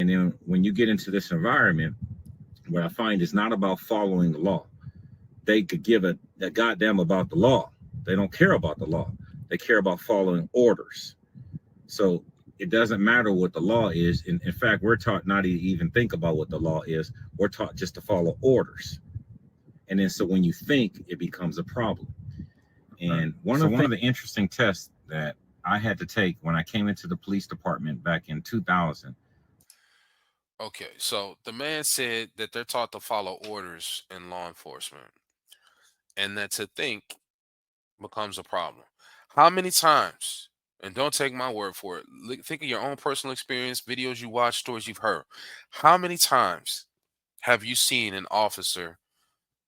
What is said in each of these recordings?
And then when you get into this environment, what I find is not about following the law. They could give a goddamn about the law. They don't care about the law. They care about following orders. So it doesn't matter what the law is. In fact, we're taught not to even think about what the law is. We're taught just to follow orders. And then so when you think, it becomes a problem. And one of the interesting tests that I had to take when I came into the police department back in 2000. Okay, so the man said that they're taught to follow orders in law enforcement, and that to think becomes a problem. How many times, and don't take my word for it, think of your own personal experience, videos you watch, stories you've heard. How many times have you seen an officer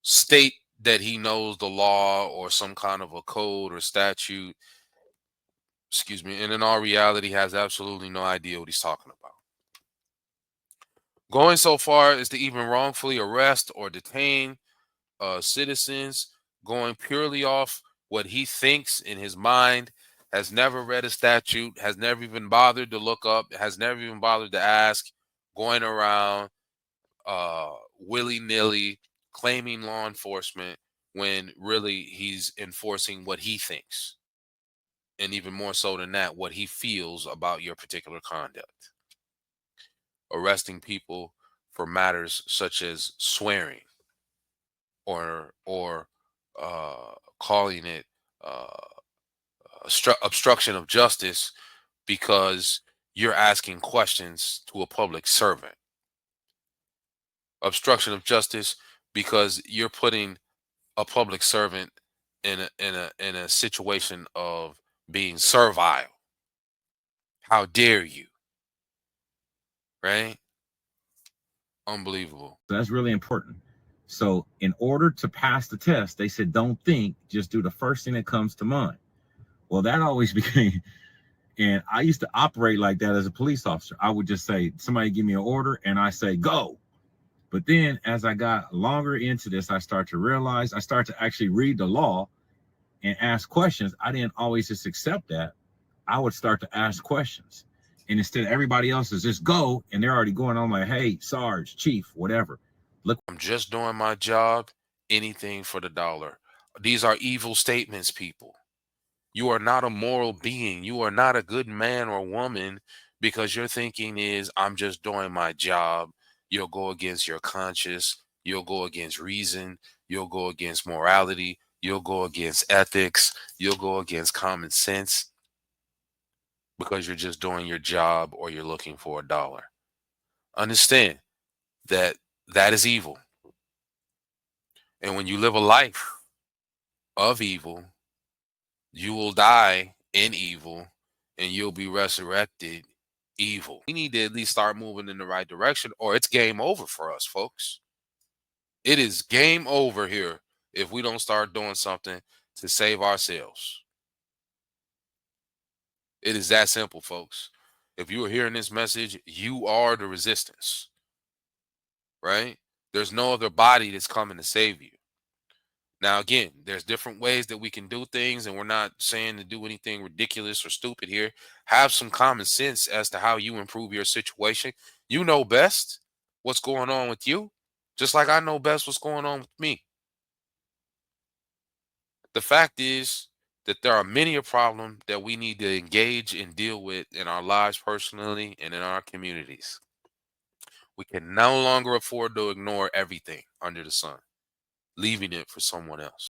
state that he knows the law or some kind of a code or statute, excuse me, and in all reality has absolutely no idea what he's talking about? Going so far as to even wrongfully arrest or detain citizens, going purely off what he thinks in his mind, has never read a statute, has never even bothered to look up, has never even bothered to ask, going around willy nilly claiming law enforcement when really he's enforcing what he thinks. And even more so than that, what he feels about your particular conduct. Arresting people for matters such as swearing or calling it uh, obstruction of justice because you're asking questions to a public servant. Obstruction of justice because you're putting a public servant in a situation of being servile. How dare you? Right? Unbelievable. So that's really important. So in order to pass the test, they said, don't think, just do the first thing that comes to mind. Well, that always became, and I used to operate like that as a police officer. I would just say, somebody give me an order, and I say, go. But then as I got longer into this, I start to realize, I start to actually read the law and ask questions. I didn't always just accept that. I would start to ask questions. And instead of everybody else is just go, and they're already going on like, hey, Sarge, Chief, whatever. Look, I'm just doing my job, anything for the dollar. These are evil statements, people. You are not a moral being. You are not a good man or woman because your thinking is, I'm just doing my job. You'll go against your conscience. You'll go against reason. You'll go against morality. You'll go against ethics. You'll go against common sense because you're just doing your job or you're looking for a dollar. Understand that that is evil. And when you live a life of evil, you will die in evil and you'll be resurrected evil. We need to at least start moving in the right direction or it's game over for us, folks. It is game over here if we don't start doing something to save ourselves. It is that simple, folks. If you are hearing this message, you are the resistance, right? There's no other body that's coming to save you. Now, again, there's different ways that we can do things, and we're not saying to do anything ridiculous or stupid here. Have some common sense as to how you improve your situation. You know best what's going on with you, just like I know best what's going on with me. The fact is that there are many a problem that we need to engage and deal with in our lives personally and in our communities. We can no longer afford to ignore everything under the sun, leaving it for someone else.